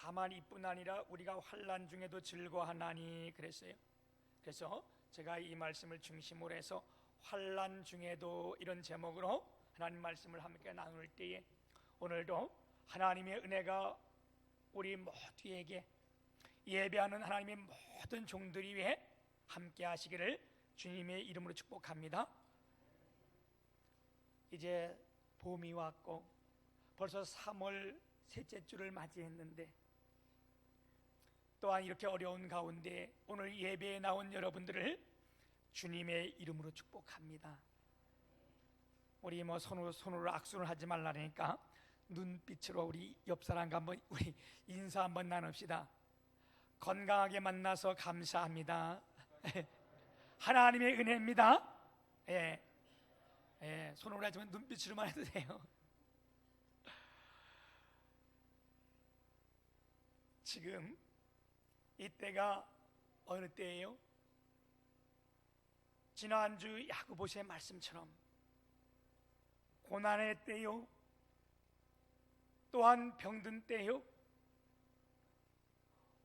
다만 이뿐 아니라 우리가 환난 중에도 즐거워하나니 그랬어요. 그래서 제가 이 말씀을 중심으로 해서 환난 중에도 이런 제목으로 하나님 말씀을 함께 나눌 때에 오늘도 하나님의 은혜가 우리 모두에게 예배하는 하나님의 모든 종들이 위해 함께 하시기를 주님의 이름으로 축복합니다. 이제 봄이 왔고 벌써 3월 셋째 주를 맞이했는데 또한 이렇게 어려운 가운데 오늘 예배에 나온 여러분들을 주님의 이름으로 축복합니다. 우리 손으로 악수를 하지 말라니까 눈빛으로 우리 옆 사람과 한번 우리 인사 한번 나눕시다. 건강하게 만나서 감사합니다. 하나님의 은혜입니다. 손으로 하지만 눈빛으로만 해도 돼요. 지금 이때가 어느 때예요? 지난주 야고보서의 말씀처럼 고난의 때요, 또한 병든 때요,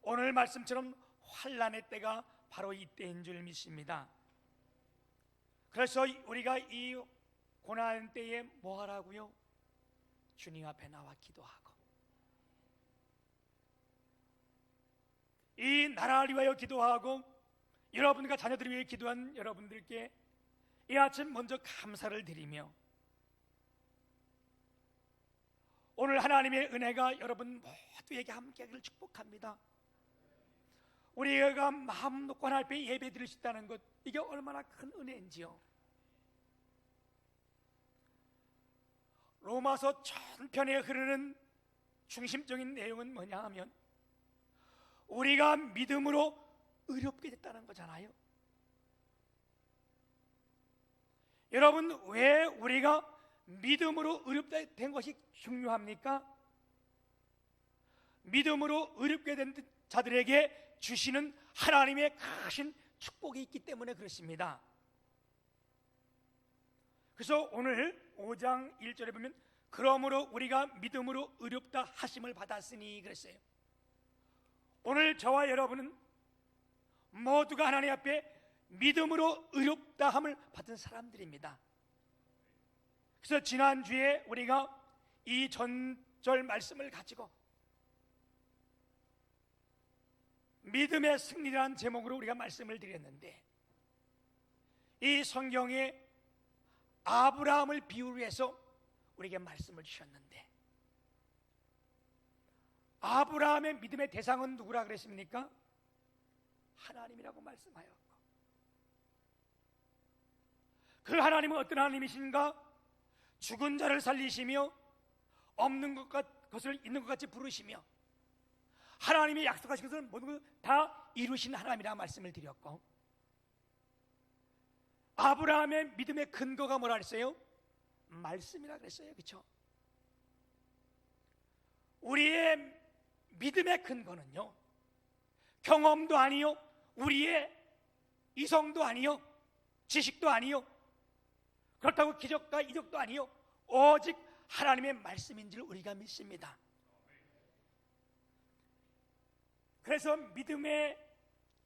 오늘 말씀처럼 환난의 때가 바로 이때인 줄 믿습니다. 그래서 우리가 이 고난 때에 뭐 하라고요? 주님 앞에 나와 기도하고 이 나라를 위하여 기도하고 여러분과 자녀들을 위해 기도한 여러분들께 이 아침 먼저 감사를 드리며 오늘 하나님의 은혜가 여러분 모두에게 함께하기를 축복합니다. 우리가 마음 놓고 하나님 앞에 예배 드릴 수 있다는 것, 이게 얼마나 큰 은혜인지요. 로마서 전편에 흐르는 중심적인 내용은 뭐냐 하면 우리가 믿음으로 의롭게 됐다는 거잖아요. 여러분, 왜 우리가 믿음으로 의롭게 된 것이 중요합니까? 믿음으로 의롭게 된 자들에게 주시는 하나님의 크신 축복이 있기 때문에 그렇습니다. 그래서 오늘 5장 1절에 보면 그러므로 우리가 믿음으로 의롭다 하심을 받았으니 그랬어요. 오늘 저와 여러분은 모두가 하나님 앞에 믿음으로 의롭다 함을 받은 사람들입니다. 그래서 지난주에 우리가 이 전절 말씀을 가지고 믿음의 승리라는 제목으로 우리가 말씀을 드렸는데 이 성경에 아브라함을 비유로 해서 우리에게 말씀을 주셨는데 아브라함의 믿음의 대상은 누구라 그랬습니까? 하나님이라고 말씀하였고 그 하나님은 어떤 하나님이신가? 죽은 자를 살리시며 없는 것을 있는 것 같이 부르시며 하나님이 약속하신 것을 모든 것을 다 이루신 하나님이라고 말씀을 드렸고 아브라함의 믿음의 근거가 뭐라 그랬어요? 말씀이라 그랬어요. 그렇죠? 우리의 믿음의 근거는요 경험도 아니요 우리의 이성도 아니요 지식도 아니요 그렇다고 기적과 이적도 아니요 오직 하나님의 말씀인 줄 우리가 믿습니다. 그래서 믿음의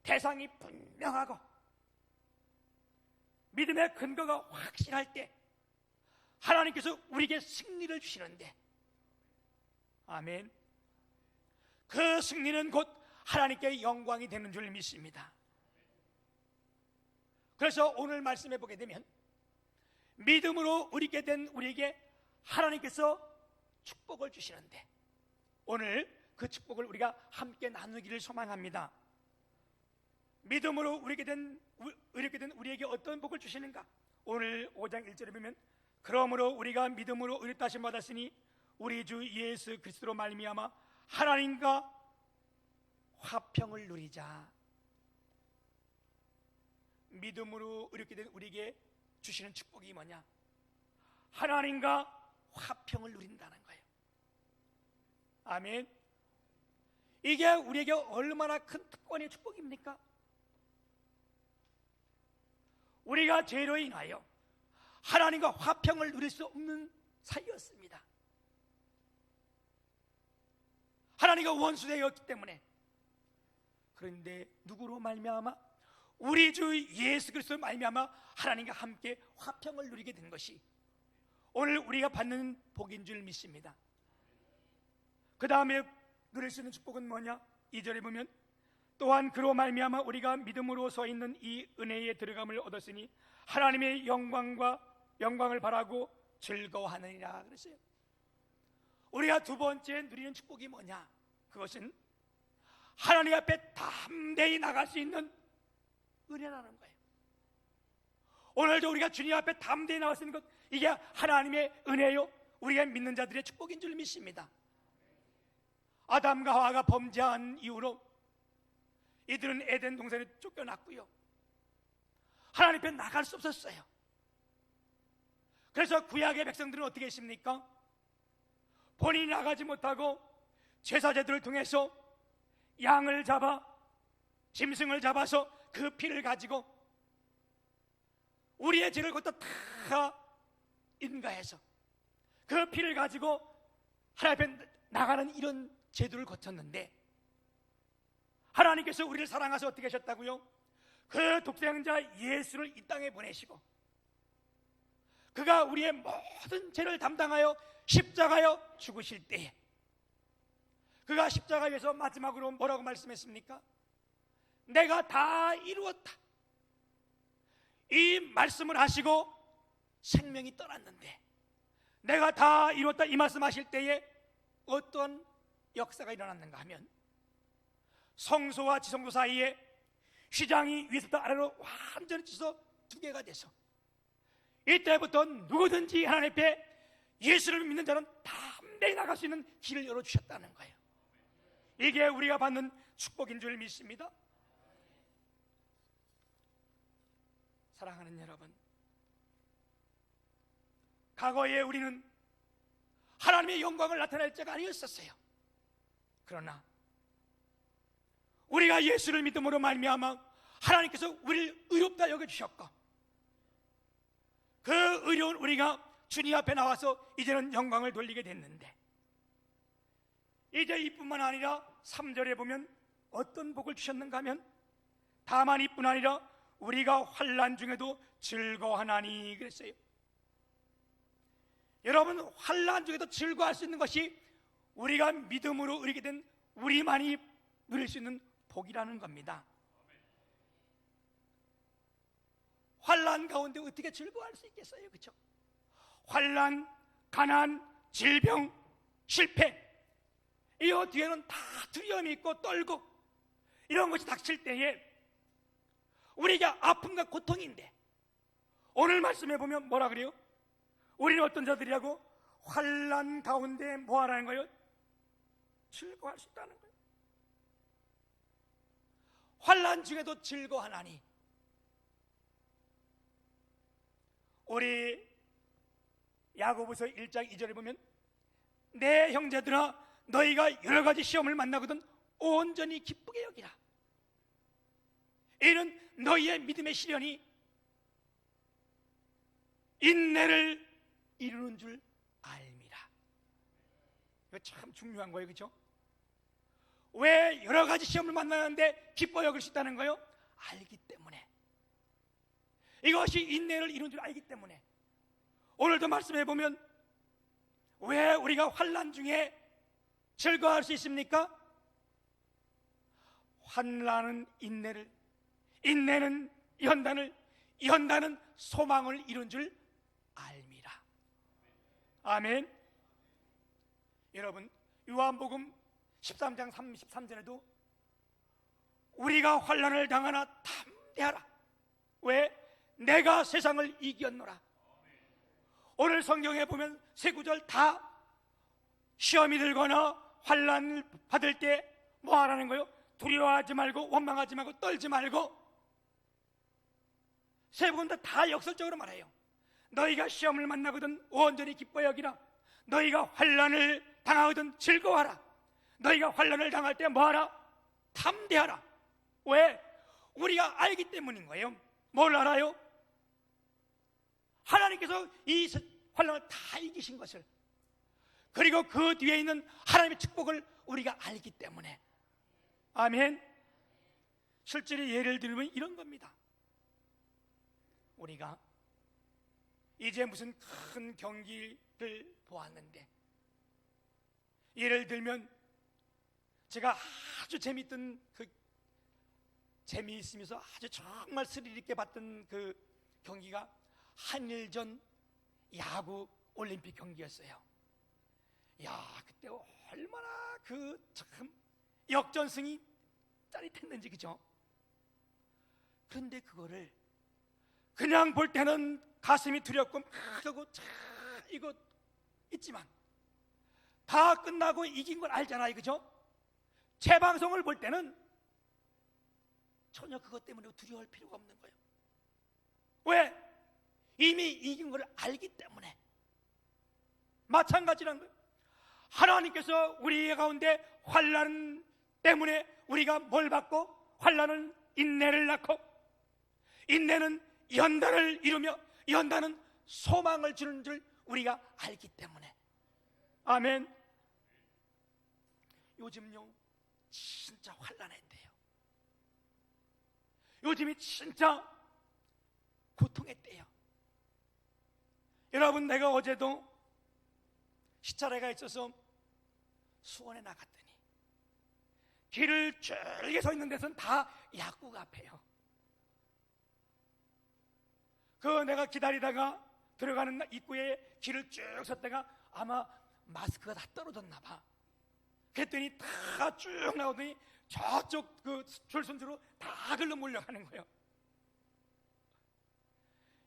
대상이 분명하고 믿음의 근거가 확실할 때 하나님께서 우리에게 승리를 주시는데 아멘. 그 승리는 곧 하나님께 영광이 되는 줄 믿습니다. 그래서 오늘 말씀해 보게 되면 믿음으로 의롭게 된 우리에게 하나님께서 축복을 주시는데 오늘 그 축복을 우리가 함께 나누기를 소망합니다. 믿음으로 의롭게 된 우리에게 어떤 복을 주시는가? 오늘 5장 1절에 보면 그러므로 우리가 믿음으로 의롭다 하심 받았으니 우리 주 예수 그리스도로 말미암아 하나님과 화평을 누리자. 믿음으로 의롭게 된 우리에게 주시는 축복이 뭐냐? 하나님과 화평을 누린다는 거예요. 아멘. 이게 우리에게 얼마나 큰 특권의 축복입니까? 우리가 죄로 인하여 하나님과 화평을 누릴 수 없는 사이였습니다. 하나님과 원수되었기 때문에. 그런데 누구로 말미암아? 우리 주 예수 그리스도로 말미암아 하나님과 함께 화평을 누리게 된 것이 오늘 우리가 받는 복인 줄 믿습니다. 그 다음에 누릴 수 있는 축복은 뭐냐? 2절에 보면 또한 그로 말미암아 우리가 믿음으로 서 있는 이 은혜에 들어감을 얻었으니 하나님의 영광을 바라고 즐거워하느니라 그랬어요. 우리가 두 번째 누리는 축복이 뭐냐? 그것은 하나님 앞에 담대히 나갈 수 있는 은혜라는 거예요. 오늘도 우리가 주님 앞에 담대히 나갈 수 있는 것, 이게 하나님의 은혜요, 우리가 믿는 자들의 축복인 줄 믿습니다. 아담과 하와가 범죄한 이후로 이들은 에덴 동산에 쫓겨났고요, 하나님 앞에 나갈 수 없었어요. 그래서 구약의 백성들은 어떻게 했습니까? 본인이 나가지 못하고 제사제들을 통해서 양을 잡아, 짐승을 잡아서 그 피를 가지고 우리의 죄를 걷다 다 인가해서 그 피를 가지고 하나님 앞에 나가는 이런 제도를 거쳤는데, 하나님께서 우리를 사랑하셔서 어떻게 하셨다고요? 그 독생자 예수를 이 땅에 보내시고 그가 우리의 모든 죄를 담당하여 십자가여 죽으실 때에 그가 십자가에서 마지막으로 뭐라고 말씀했습니까? 내가 다 이루었다, 이 말씀을 하시고 생명이 떠났는데, 내가 다 이루었다 이 말씀하실 때에 어떤 역사가 일어났는가 하면, 성소와 지성소 사이에 휘장이 위에서부터 아래로 완전히 찢어서 두 개가 돼서 이때부터 누구든지 하나님 앞에 예수를 믿는 자는 담대히 나갈 수 있는 길을 열어주셨다는 거예요. 이게 우리가 받는 축복인 줄 믿습니다. 사랑하는 여러분, 과거에 우리는 하나님의 영광을 나타낼 자가 아니었었어요. 그러나 우리가 예수를 믿음으로 말미암아 하나님께서 우리를 의롭다 여겨주셨고, 그 의로운 우리가 주님 앞에 나와서 이제는 영광을 돌리게 됐는데, 이제 이뿐만 아니라 3절에 보면 어떤 복을 주셨는가 하면, 다만 이뿐 아니라 우리가 환난 중에도 즐거워하나니 그랬어요. 여러분, 환난 중에도 즐거워할 수 있는 것이 우리가 믿음으로 의리게 된 우리만이 누릴 수 있는 복이라는 겁니다. 환난 가운데 어떻게 즐거워할 수 있겠어요? 그렇죠? 환난, 가난, 질병, 실패, 이 뒤에는 다 두려움이 있고 떨고 이런 것이 닥칠 때에 우리에게 아픔과 고통인데, 오늘 말씀해 보면 뭐라 그래요? 우리는 어떤 자들이라고? 환난 가운데 뭐 하라는 거예요? 즐거워할 수 있다는 거예요. 환난 중에도 즐거워하나니. 우리 야고보서 1장 2절에 보면 내 형제들아 너희가 여러 가지 시험을 만나거든 온전히 기쁘게 여기라. 이는 너희의 믿음의 시련이 인내를 이루는 줄 알미라. 이거 참 중요한 거예요, 그렇죠? 왜 여러 가지 시험을 만나는데 기뻐 여길 수 있다는 거예요? 알기 때문에. 이것이 인내를 이루는 줄 알기 때문에. 오늘도 말씀해 보면 왜 우리가 환난 중에 즐거워할 수 있습니까? 환난은 인내를, 인내는 연단을, 연단은 소망을 이룬 줄 알미라. 아멘. 여러분, 요한복음 13장 33절에도 우리가 환난을 당하나 담대하라. 왜? 내가 세상을 이겼노라. 오늘 성경에 보면 세 구절 다 시험이 들거나 환난을 받을 때 뭐 하라는 거예요? 두려워하지 말고 원망하지 말고 떨지 말고. 세 군데 다 역설적으로 말해요. 너희가 시험을 만나거든 온전히 기뻐 여기라. 너희가 환난을 당하거든 즐거워하라. 너희가 환난을 당할 때 뭐하라? 담대하라. 왜? 우리가 알기 때문인 거예요. 뭘 알아요? 하나님께서 이 환난을 다 이기신 것을, 그리고 그 뒤에 있는 하나님의 축복을 우리가 알기 때문에. 아멘. 실제로 예를 들면 이런 겁니다. 우리가 이제 무슨 큰 경기를 보았는데, 예를 들면 제가 아주 재미있던 재미있으면서 아주 정말 스릴 있게 봤던 그 경기가 한일전 야구 올림픽 경기였어요. 야, 그때 얼마나 참 역전승이 짜릿했는지, 그죠? 그런데 그거를 그냥 볼 때는 가슴이 두렵고 하고 이거 있지만 다 끝나고 이긴 걸 알잖아요, 그죠? 재방송을 볼 때는 전혀 그것 때문에 두려워할 필요가 없는 거예요. 왜? 이미 이긴 걸 알기 때문에. 마찬가지란 거예요. 하나님께서 우리 가운데 환난 때문에 우리가 뭘 받고, 환난은 인내를 낳고, 인내는 연단을 이루며, 연단은 소망을 주는 줄 우리가 알기 때문에. 아멘. 요즘요 진짜 환난의 때예요. 요즘이 진짜 고통의 때예요. 여러분, 내가 어제도 시차례가 있어서 수원에 나갔더니 길을 줄게 서 있는 데서는 다 약국 앞에요. 내가 기다리다가 들어가는 입구에 길을 쭉 섰다가 아마 마스크가 다 떨어졌나 봐. 그랬더니 다 쭉 나오더니 저쪽 줄선수로 다 글로 몰려가는 거예요.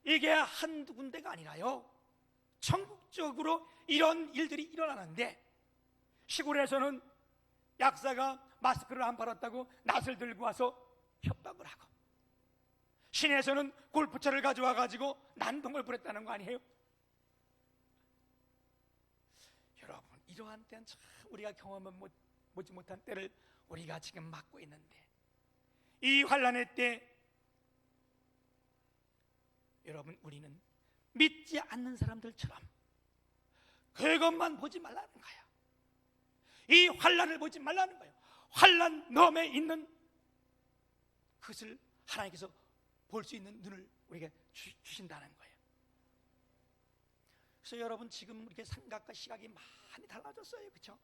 이게 한두 군데가 아니라요, 전국적으로 이런 일들이 일어나는데, 시골에서는 약사가 마스크를 안 팔았다고 낫을 들고 와서 협박을 하고, 시내에서는 골프채를 가져와 가지고 난동을 부렸다는 거 아니에요? 여러분, 이러한 때는 참 우리가 경험은 보지 못한 때를 우리가 지금 맞고 있는데, 이 환난의 때 여러분, 우리는 믿지 않는 사람들처럼 그것만 보지 말라는 거야. 이 환난을 보지 말라는 거예요. 환난 너머에 있는 그것을 하나님께서 볼 수 있는 눈을 우리에게 주신다는 거예요. 그래서 여러분, 지금 이렇게 생각과 시각이 많이 달라졌어요, 그렇죠?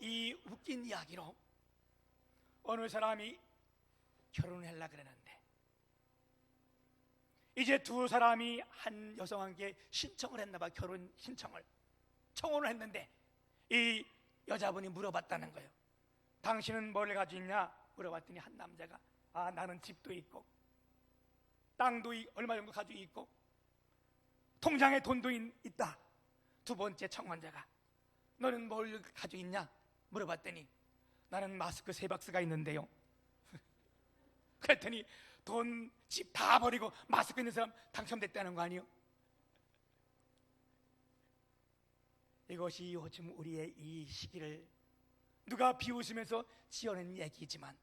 이 웃긴 이야기로 어느 사람이 결혼을 하려고 그러는데, 이제 두 사람이 한 여성에게 신청을 했나 봐. 결혼 신청을, 청혼을 했는데 이 여자분이 물어봤다는 거예요. 당신은 뭘 가지고 있냐 물어봤더니, 한 남자가 나는 집도 있고 땅도 얼마 정도 가지고 있고 통장에 돈도 있다. 두 번째 청혼자가, 너는 뭘 가지고 있냐 물어봤더니, 나는 마스크 3박스가 있는데요. 그랬더니 돈, 집 다 버리고 마스크 있는 사람 당첨됐다는 거 아니에요? 이것이 요즘 우리의 이 시기를 누가 비웃으면서 지어낸 얘기지만,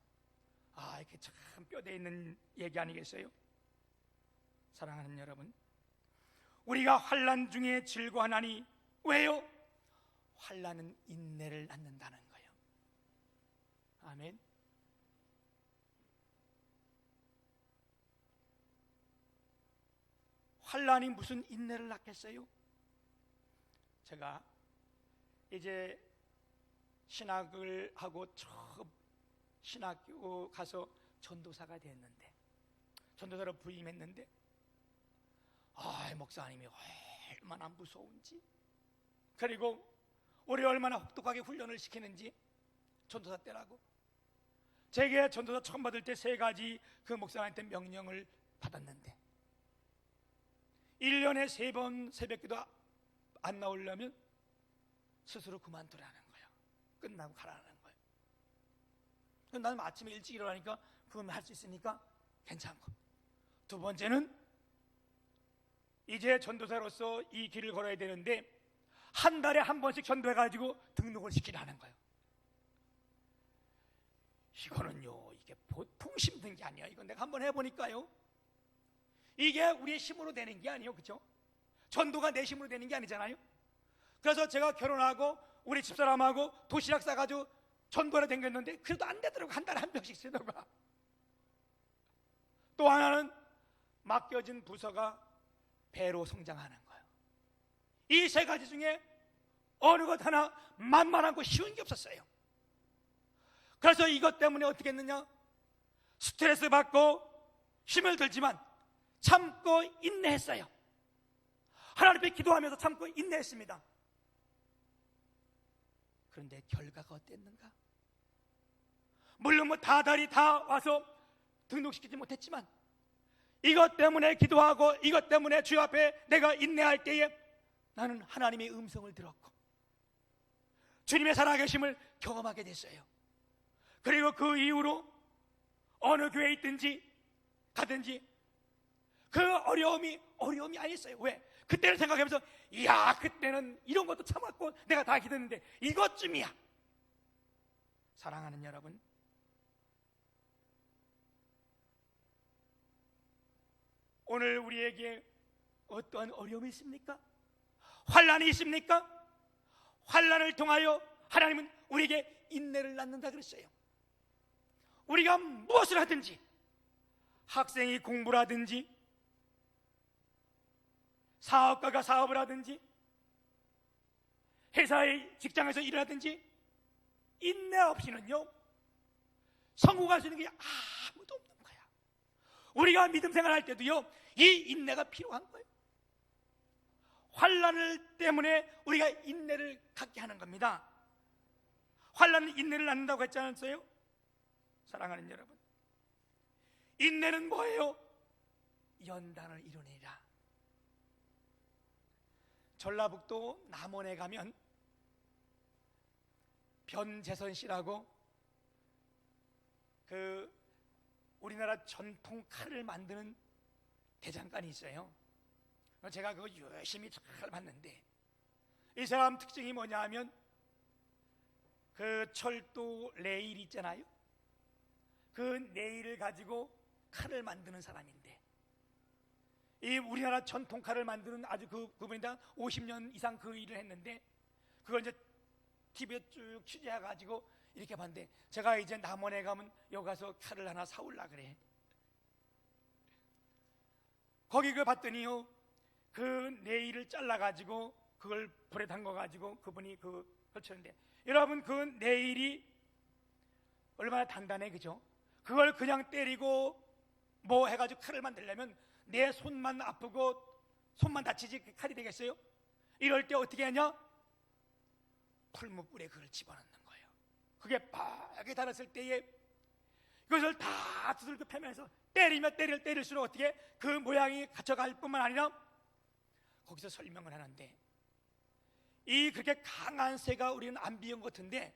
이게 참 뼈대 있는 얘기 아니겠어요? 사랑하는 여러분, 우리가 환난 중에 즐거워하나니, 왜요? 환난은 인내를 낳는다는 거예요. 아멘. 환난이 무슨 인내를 낳겠어요? 제가 이제 신학을 하고 처음 신학교 가서 전도사가 됐는데, 전도사로 부임했는데, 목사님이 얼마나 무서운지, 그리고 우리 얼마나 혹독하게 훈련을 시키는지, 전도사 때라고. 제게 전도사 처음 받을 때 3가지 그 목사님한테 명령을 받았는데, 1년에 3번 새벽기도 안 나오려면 스스로 그만두라는 거예요. 끝나고 가라는 거예요. 나는 아침에 일찍 일어나니까 그건 할 수 있으니까 괜찮고, 두 번째는 이제 전도사로서 이 길을 걸어야 되는데 한 달에 한 번씩 전도해가지고 등록을 시키라는 거예요. 이거는요, 이게 보통 힘든 게 아니야. 이건 내가 한번 해보니까요, 이게 우리의 힘으로 되는 게 아니에요, 그렇죠? 전도가 내 힘으로 되는 게 아니잖아요. 그래서 제가 결혼하고 우리 집사람하고 도시락 싸가지고 전도하러 댕겼는데 그래도 안 되더라고. 한 달에 한 병씩 쓰더라고. 또 하나는 맡겨진 부서가 배로 성장하는 거예요. 이 세 가지 중에 어느 것 하나 만만하고 쉬운 게 없었어요. 그래서 이것 때문에 어떻게 했느냐, 스트레스 받고 힘을 들지만 참고 인내했어요. 하나님 앞에 기도하면서 참고 인내했습니다. 그런데 결과가 어땠는가? 물론 다달이 다 와서 등록시키지 못했지만 이것 때문에 기도하고 이것 때문에 주 앞에 내가 인내할 때에 나는 하나님의 음성을 들었고 주님의 살아계심을 경험하게 됐어요. 그리고 그 이후로 어느 교회에 있든지 가든지 그 어려움이 아니었어요. 왜? 그때를 생각하면서 이야, 그때는 이런 것도 참았고 내가 다 기도했는데 이것쯤이야. 사랑하는 여러분, 오늘 우리에게 어떠한 어려움이 있습니까? 환난이 있습니까? 환난을 통하여 하나님은 우리에게 인내를 낳는다 그랬어요. 우리가 무엇을 하든지, 학생이 공부를 하든지, 사업가가 사업을 하든지, 회사의 직장에서 일을 하든지, 인내 없이는요 성공할 수 있는 게 아무도 없는 거야. 우리가 믿음 생활할 때도요 이 인내가 필요한 거예요. 환난을 때문에 우리가 인내를 갖게 하는 겁니다. 환난은 인내를 낳는다고 했지 않았어요? 사랑하는 여러분, 인내는 뭐예요? 연단을 이루니라. 전라북도 남원에 가면 변재선 씨라고 그 우리나라 전통 칼을 만드는 대장간이 있어요. 제가 그거 열심히 잘 봤는데 이 사람 특징이 뭐냐 하면 그 철도 레일 있잖아요. 그 레일을 가지고 칼을 만드는 사람인데 이 우리나라 전통 칼을 만드는 아주 그분이 다 50년 이상 그 일을 했는데 그걸 이제 TV에 쭉 취재해가지고 이렇게 봤는데 제가 이제 남원에 가면 여기 가서 칼을 하나 사올라 그래. 거기 그 봤더니요 그 네일을 잘라가지고 그걸 불에 담궈가지고 그분이 그걸 쳤는데 여러분 그 네일이 얼마나 단단해, 그죠? 그걸 그냥 때리고 뭐 해가지고 칼을 만들려면 내 손만 아프고 손만 다치지 그 칼이 되겠어요? 이럴 때 어떻게 하냐? 풀무불에 그걸 집어넣는 거예요. 그게 빨갛게 달았을 때에 이것을 다 두들겨 패면서 때리면 때릴수록 어떻게 그 모양이 갇혀갈 뿐만 아니라 거기서 설명을 하는데 이 그렇게 강한 새가 우리는 안 비운 것 같은데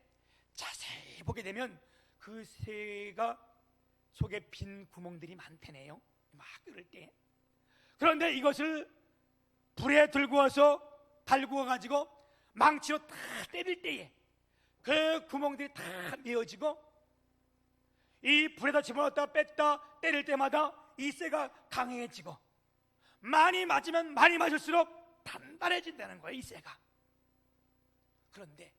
자세히 보게 되면 그 새가 속에 빈 구멍들이 많다네요. 막 끓을 때. 그런데 이것을 불에 들고 와서 달구어 가지고 망치로 다 때릴 때에 그 구멍들이 다 메어지고 이 불에다 집어넣었다 뺐다 때릴 때마다 이 쇠가 강해지고 많이 맞으면 많이 맞을수록 단단해진다는 거예요, 이 쇠가. 그런데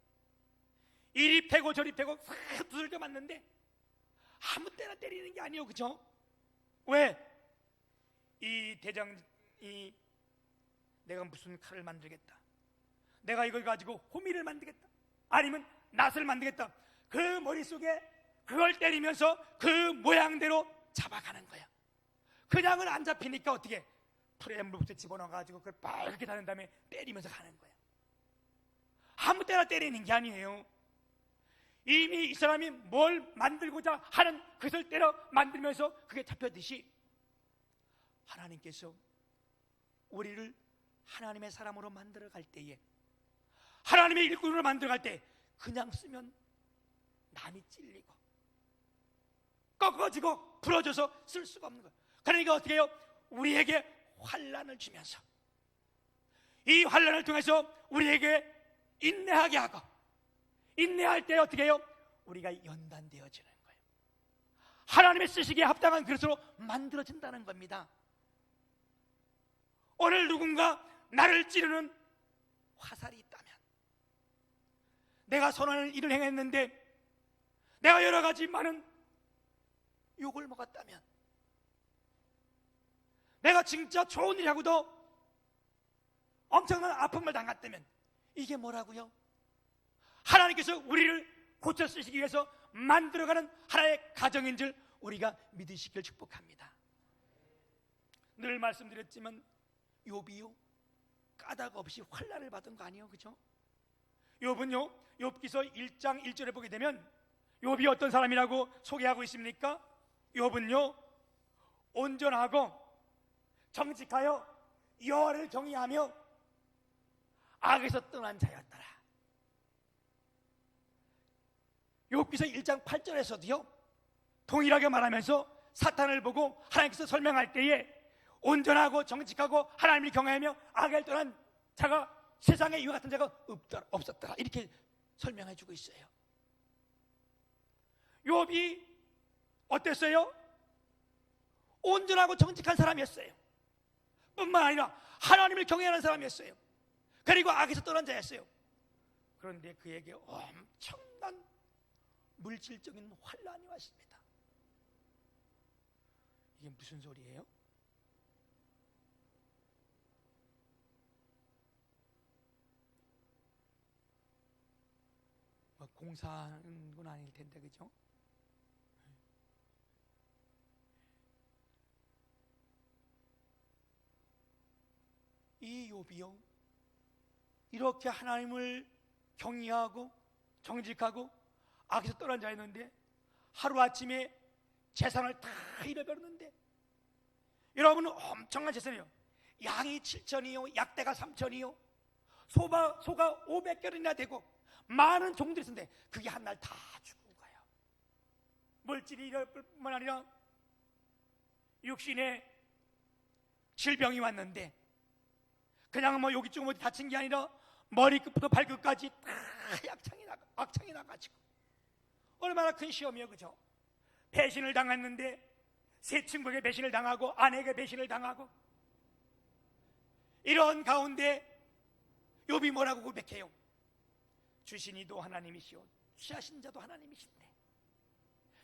이리 패고 저리 패고 싹 두들겨 맞는데 아무 때나 때리는 게 아니에요, 그죠? 왜? 이 대장이 내가 무슨 칼을 만들겠다, 내가 이걸 가지고 호미를 만들겠다, 아니면 낫을 만들겠다, 그 머릿속에 그걸 때리면서 그 모양대로 잡아가는 거야. 그냥은 안 잡히니까 어떻게 풀에 물부터 집어넣어가지고 그걸 빨갛게 다는 다음에 때리면서 가는 거야. 아무 때나 때리는 게 아니에요. 이미 이 사람이 뭘 만들고자 하는 그것을 때려 만들면서 그게 잡혔듯이 하나님께서 우리를 하나님의 사람으로 만들어 갈 때에, 하나님의 일꾼으로 만들어 갈 때 그냥 쓰면 남이 찔리고 꺾어지고 부러져서 쓸 수가 없는 거예요. 그러니까 어떻게 해요? 우리에게 환난을 주면서 이 환난을 통해서 우리에게 인내하게 하고, 인내할 때 어떻게 해요? 우리가 연단되어지는 거예요. 하나님의 쓰시기에 합당한 그릇으로 만들어진다는 겁니다. 오늘 누군가 나를 찌르는 화살이 있다면 내가 선한 일을 행했는데 내가 여러 가지 많은 욕을 먹었다면, 내가 진짜 좋은 일하고도 엄청난 아픔을 당했다면, 이게 뭐라고요? 하나님께서 우리를 고쳐 쓰시기 위해서 만들어가는 하나의 가정인 줄 우리가 믿으시길 축복합니다. 늘 말씀드렸지만 욥이요, 까닭 없이 환난을 받은 거 아니에요, 그죠? 욥은요, 욥기서 1장 1절에 보게 되면 욥이 어떤 사람이라고 소개하고 있습니까? 욥은요, 온전하고 정직하여 여호와를 경외하며 악에서 떠난 자였더라. 욥기서 1장 8절에서도요, 동일하게 말하면서 사탄을 보고 하나님께서 설명할 때에 온전하고 정직하고 하나님을 경외하며 악을 떠난 자가 세상에 이와 같은 자가 없었더라, 이렇게 설명해 주고 있어요. 욥이 어땠어요? 온전하고 정직한 사람이었어요. 뿐만 아니라 하나님을 경외하는 사람이었어요. 그리고 악에서 떠난 자였어요. 그런데 그에게 엄청난 물질적인 환난이 왔습니다. 이게 무슨 소리예요? 공사하는 건 아닐 텐데, 그죠? 이 욥이요, 이렇게 하나님을 경외하고 정직하고 악에서 떠난 자였는데 하루아침에 재산을 다 잃어버렸는데, 여러분, 엄청난 재산이요. 양이 7천이요, 약대가 3천이요, 소가 500결이나 되고 많은 종들이 있었는데 그게 한날 다 죽은 거예요. 물질이 이럴 뿐만 아니라 육신에 질병이 왔는데, 그냥 뭐 여기 조금 어디 다친 게 아니라 머리끝부터 발끝까지 다 악창이 나가지고, 얼마나 큰 시험이에요, 그죠? 배신을 당했는데 새 친구에게 배신을 당하고 아내에게 배신을 당하고, 이런 가운데 욥이 뭐라고 고백해요? 주신 이도 하나님이시오, 취하신 자도 하나님이신데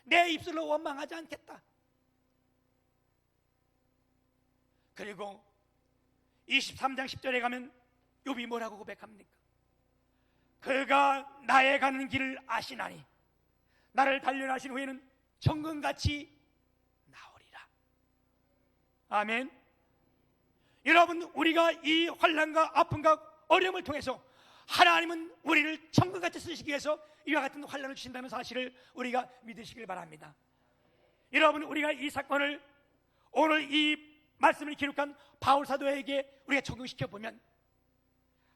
내 입술로 원망하지 않겠다. 그리고 23장 10절에 가면 욥이 뭐라고 고백합니까? 그가 나의 가는 길을 아시나니 나를 단련하신 후에는 정금같이 나오리라. 아멘. 여러분, 우리가 이 환난과 아픔과 어려움을 통해서 하나님은 우리를 정금같이 쓰시기 위해서 이와 같은 환난을 주신다는 사실을 우리가 믿으시길 바랍니다. 여러분, 우리가 이 사건을, 오늘 이 말씀을 기록한 바울 사도에게 우리가 적용시켜 보면,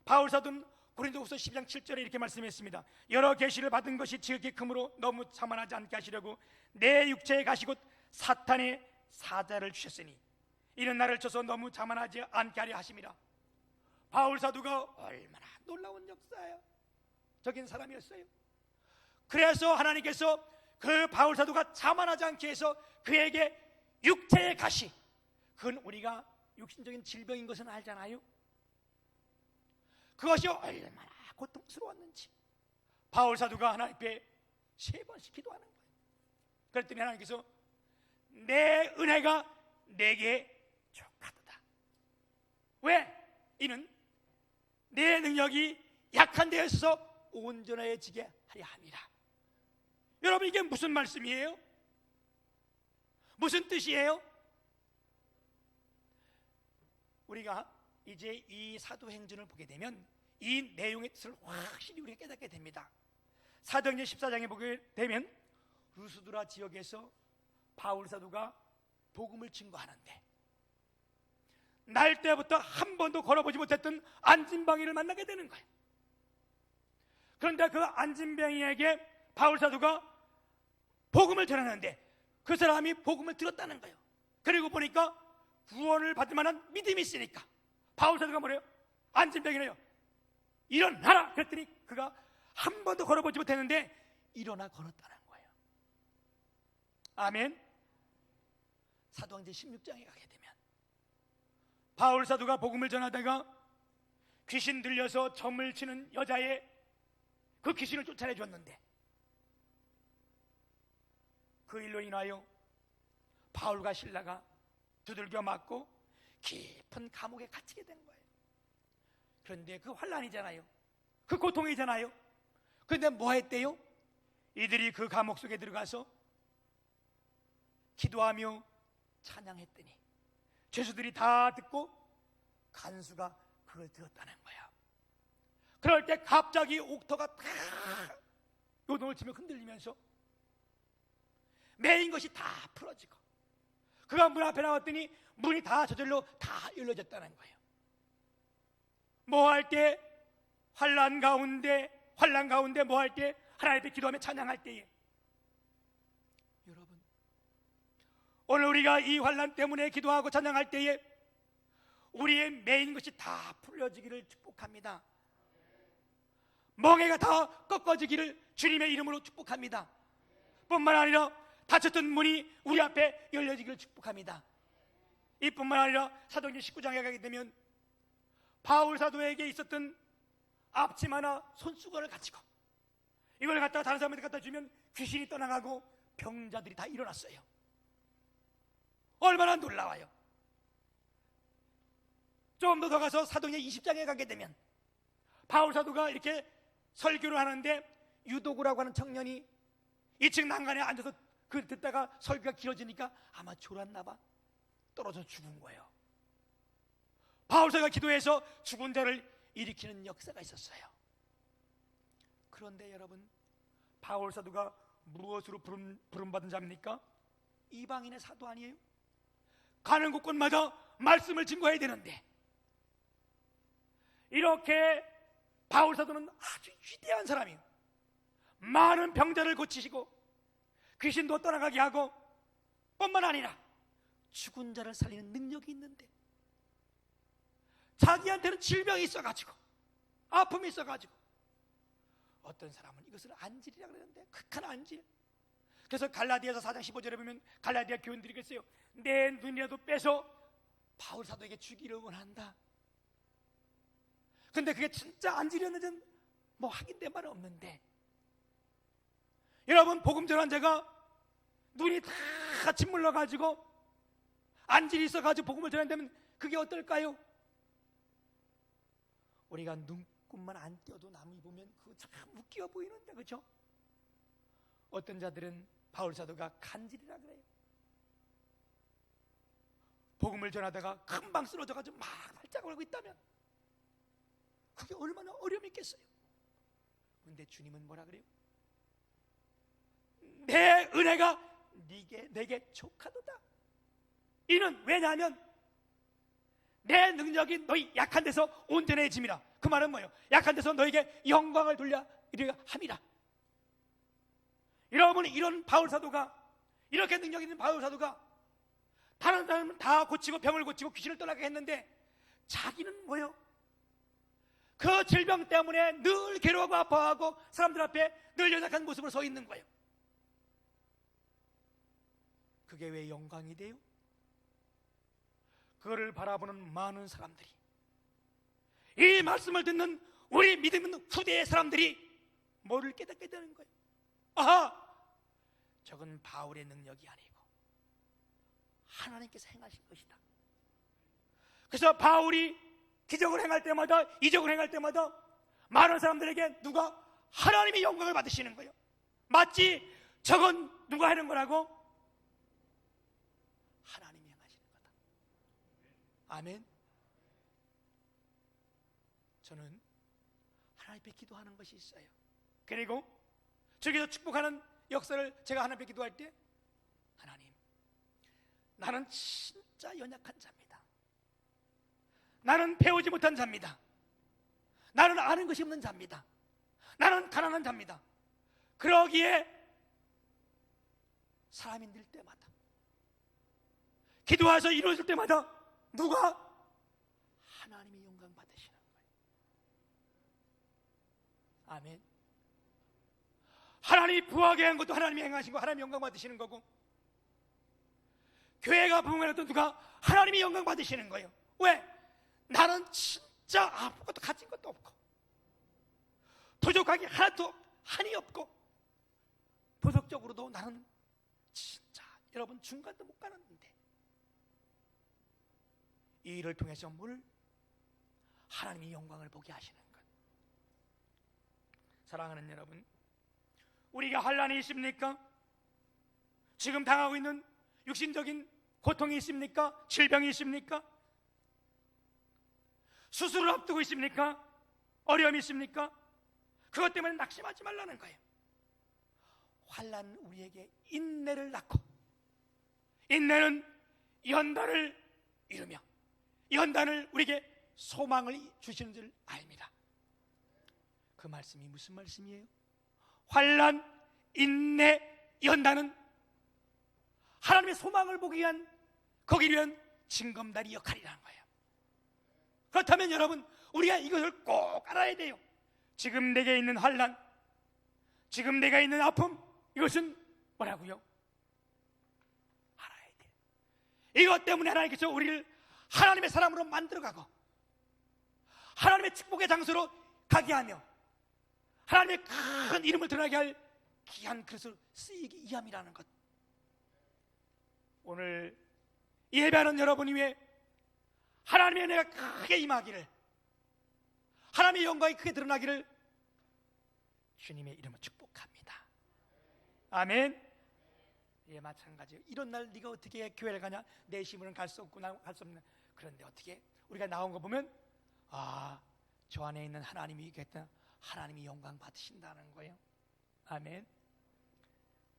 바울 사도는 고린도후서 12장 7절에 이렇게 말씀했습니다. 여러 계시를 받은 것이 지극히 크므로 너무 자만하지 않게 하시려고 내 육체에 가시 곧 사탄의 사자를 주셨으니 이는 나를 쳐서 너무 자만하지 않게 하려 하심이라. 바울 사도가 얼마나 놀라운 역사예요. 적인 사람이었어요. 그래서 하나님께서 그 바울 사도가 자만하지 않게 해서 그에게 육체의 가시, 그건 우리가 육신적인 질병인 것은 알잖아요. 그것이 얼마나 고통스러웠는지 바울 사도가 하나님 앞에 3번씩 기도하는 거예요. 그랬더니 하나님께서 내 은혜가 내게 족하도다. 왜? 이는 내 능력이 약한 데에 있어서 온전해지게 하려 함이라. 여러분, 이게 무슨 말씀이에요? 무슨 뜻이에요? 우리가 이제 이 사도행전을 보게 되면 이 내용의 뜻을 확실히 우리가 깨닫게 됩니다. 사도행전 14장에 보게 되면 루스드라 지역에서 바울 사도가 복음을 증거하는데, 날 때부터 한 번도 걸어보지 못했던 안진뱅이를 만나게 되는 거예요. 그런데 그 안진뱅이에게 바울 사도가 복음을 전하는데 그 사람이 복음을 들었다는 거예요. 그리고 보니까 구원을 받을 만한 믿음이 있으니까 바울 사도가 뭐래요? 안진뱅이래요. 일어나라! 그랬더니 그가 한 번도 걸어보지 못했는데 일어나 걸었다는 거예요. 아멘. 사도행전 16장에 가게 되면 바울 사도가 복음을 전하다가 귀신 들려서 점을 치는 여자의 그 귀신을 쫓아내 줬는데 그 일로 인하여 바울과 실라가 두들겨 맞고 깊은 감옥에 갇히게 된 거예요. 그런데 그 환난이잖아요. 그 고통이잖아요. 그런데 뭐 했대요? 이들이 그 감옥 속에 들어가서 기도하며 찬양했더니 죄수들이 다 듣고 간수가 그걸 들었다는 거야. 그럴 때 갑자기 옥토가 다 요동을 치며 흔들리면서 매인 것이 다 풀어지고 그가 문 앞에 나왔더니 문이 다 저절로 다 열려졌다는 거예요. 뭐 할 때? 환난 가운데 뭐 할 때? 하나님 앞에 기도하며 찬양할 때에. 여러분, 오늘 우리가 이 환난 때문에 기도하고 찬양할 때에 우리의 매인 것이 다 풀려지기를 축복합니다. 멍에가 다 꺾어지기를 주님의 이름으로 축복합니다. 뿐만 아니라 닫혔던 문이 우리 앞에 열려지기를 축복합니다. 이뿐만 아니라 사도행전 19장에 가게 되면 바울 사도에게 있었던 앞치마나 손수건을 가지고 이걸 갖다가 다른 사람한테 갖다 주면 귀신이 떠나가고 병자들이 다 일어났어요. 얼마나 놀라워요. 좀 더 가서 사도행전 20장에 가게 되면 바울 사도가 이렇게 설교를 하는데 유도구라고 하는 청년이 2층 난간에 앉아서 그 듣다가 설교가 길어지니까 아마 졸았나 봐. 떨어져 죽은 거예요. 바울사가 기도해서 죽은 자를 일으키는 역사가 있었어요. 그런데 여러분, 바울사도가 무엇으로 부름받은 자입니까? 이방인의 사도 아니에요? 가는 곳곳마다 말씀을 증거해야 되는데 이렇게 바울사도는 아주 위대한 사람이에요. 많은 병자를 고치시고 귀신도 떠나가게 하고 뿐만 아니라 죽은 자를 살리는 능력이 있는데 자기한테는 질병이 있어가지고 아픔이 있어가지고 어떤 사람은 이것을 안질이라 그러는데 극한 안질. 그래서 갈라디아서 4장 15절에 보면 갈라디아 교인들이 그랬어요. 내 눈이라도 빼서 바울사도에게 주기를 원한다. 근데 그게 진짜 안질이었는지는 뭐 확인된 바는 없는데 여러분, 복음 전한 자가 눈이 다 짓물러가지고 안질이 있어가지고 복음을 전한다면 그게 어떨까요? 우리가 눈곱만 안 띄어도 남이 보면 그거 참 웃겨 보이는데, 그렇죠? 어떤 자들은 바울사도가 간질이라 그래요. 복음을 전하다가 금방 쓰러져가지고 막 발작을 하고 있다면 그게 얼마나 어려움이 있겠어요. 그런데 주님은 뭐라 그래요? 내 은혜가 내게 족하도다. 이는 왜냐하면 내 능력이 너희 약한 데서 온전해짐이라. 그 말은 뭐예요? 약한 데서 너에게 영광을 돌려 이르려 함이라. 여러분, 이런 바울사도가, 이렇게 능력 있는 바울사도가 다른 사람은 다 고치고 병을 고치고 귀신을 떠나게 했는데 자기는 뭐예요? 그 질병 때문에 늘 괴로워하고 아파하고 사람들 앞에 늘 연약한 모습으로 서 있는 거예요. 그게 왜 영광이 돼요? 그거를 바라보는 많은 사람들이, 이 말씀을 듣는 우리 믿음 있는 후대의 사람들이 뭐를 깨닫게 되는 거예요? 아하! 저건 바울의 능력이 아니고 하나님께서 행하신 것이다. 그래서 바울이 기적을 행할 때마다, 이적을 행할 때마다 많은 사람들에게 누가? 하나님의 영광을 받으시는 거예요. 마치 저건 누가 하는 거라고? 하나님이 행하시는 거다. 아멘. 저는 하나님 앞에 기도하는 것이 있어요. 그리고 저기서 축복하는 역사를 제가 하나님 앞에 기도할 때, 하나님, 나는 진짜 연약한 자입니다. 나는 배우지 못한 자입니다. 나는 아는 것이 없는 자입니다. 나는 가난한 자입니다. 그러기에 사람이 늘 때마다, 기도해서 이루어질 때마다 누가? 하나님의 영광 받으시는 거예요. 아멘. 하나님이 부하게 한 것도 하나님이 행하신 거, 하나님이 영광 받으시는 거고, 교회가 부흥해도 누가? 하나님이 영광 받으시는 거예요. 왜? 나는 진짜 아무것도 가진 것도 없고 부족하게 하나도 한이 없고 도덕적으로도 나는 진짜 여러분 중간도 못 가는데 이 일을 통해서 뭘 하나님의 영광을 보게 하시는 것. 사랑하는 여러분, 우리가 환난이 있습니까? 지금 당하고 있는 육신적인 고통이 있습니까? 질병이 있습니까? 수술을 앞두고 있습니까? 어려움이 있습니까? 그것 때문에 낙심하지 말라는 거예요. 환난 우리에게 인내를 낳고, 인내는 연단을 이루며 연단을 우리에게 소망을 주시는 줄 압니다. 그 말씀이 무슨 말씀이에요? 환난, 인내, 연단은 하나님의 소망을 보기 위한, 거기 위한 징검다리 역할이라는 거예요. 그렇다면 여러분, 우리가 이것을 꼭 알아야 돼요. 지금 내게 있는 환난, 지금 내가 있는 아픔, 이것은 뭐라고요? 알아야 돼요. 이것 때문에 하나님께서 우리를 하나님의 사람으로 만들어가고 하나님의 축복의 장소로 가게 하며 하나님의 큰 이름을 드러나게 할 귀한 그릇을 쓰이기 위함이라는 것. 오늘 예배하는 여러분 위에 하나님의 은혜가 크게 임하기를, 하나님의 영광이 크게 드러나기를 주님의 이름으로 축복합니다. 아멘. 예, 마찬가지예요. 이런 날 네가 어떻게 교회를 가냐? 내 힘으로는 갈 수 없구나, 갈 수 없는. 그런데 어떻게 우리가 나온 거 보면 저 안에 있는 하나님이 있겠다. 하나님이 영광 받으신다는 거예요. 아멘.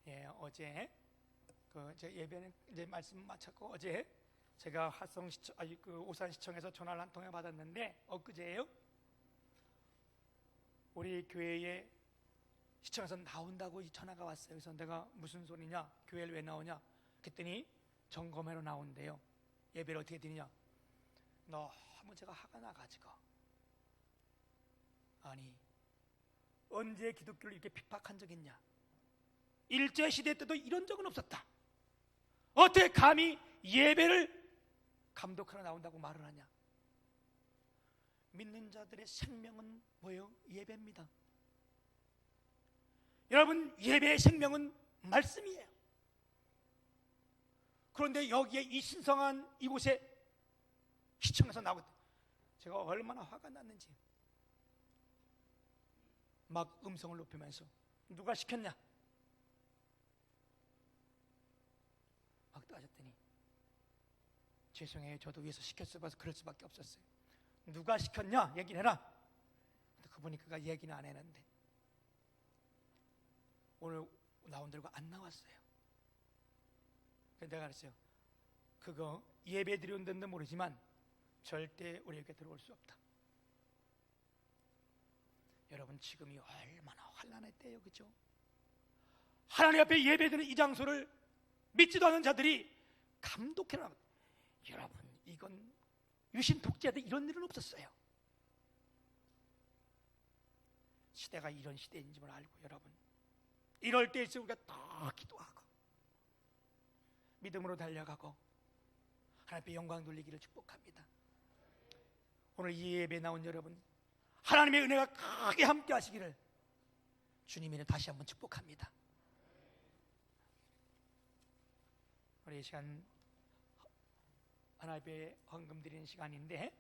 예, 어제 제 예배는 이제 말씀 마쳤고 어제 제가 화성시청, 오산시청에서 전화를 한 통화 받았는데 엊그제예요. 우리 교회에 시청에서 나온다고 이 전화가 왔어요. 그래서 내가 무슨 소리냐, 교회를 왜 나오냐 그랬더니 점검회로 나온대요. 예배를 어떻게 드리냐. 너무 제가 화가 나가지고, 아니 언제 기독교를 이렇게 핍박한 적 있냐, 일제시대 때도 이런 적은 없었다. 어떻게 감히 예배를 감독하러 나온다고 말을 하냐. 믿는 자들의 생명은 뭐예요? 예배입니다. 여러분, 예배의 생명은 말씀이에요. 그런데 여기에 이 신성한 이곳에 시청에서 나오거든. 제가 얼마나 화가 났는지 막 음성을 높이면서 누가 시켰냐 막 따졌더니 죄송해요, 저도 위에서 시켰어서 그럴 수밖에 없었어요. 누가 시켰냐 얘기를 해라. 그분이 그가 얘기는 안 했는데 오늘 나온들고 안 나왔어요. 그래서 내가 그랬어요. 그거 예배 드리는 데는 모르지만 절대 우리에게 들어올 수 없다. 여러분, 지금이 얼마나 환난의 때예요, 그렇죠? 하나님 앞에 예배드리는 이 장소를 믿지도 않는 자들이 감독해라. 여러분, 이건 유신 독재도 이런 일은 없었어요. 시대가 이런 시대인 줄 알고 여러분, 이럴 때일수 우리가 더 기도하고 믿음으로 달려가고 하나님 앞에 영광 돌리기를 축복합니다. 오늘 이 예배에 나온 여러분, 하나님의 은혜가 크게 함께 하시기를 주님이 다시 한번 축복합니다. 우리 이 시간 하나님 앞에 헌금 드리는 시간인데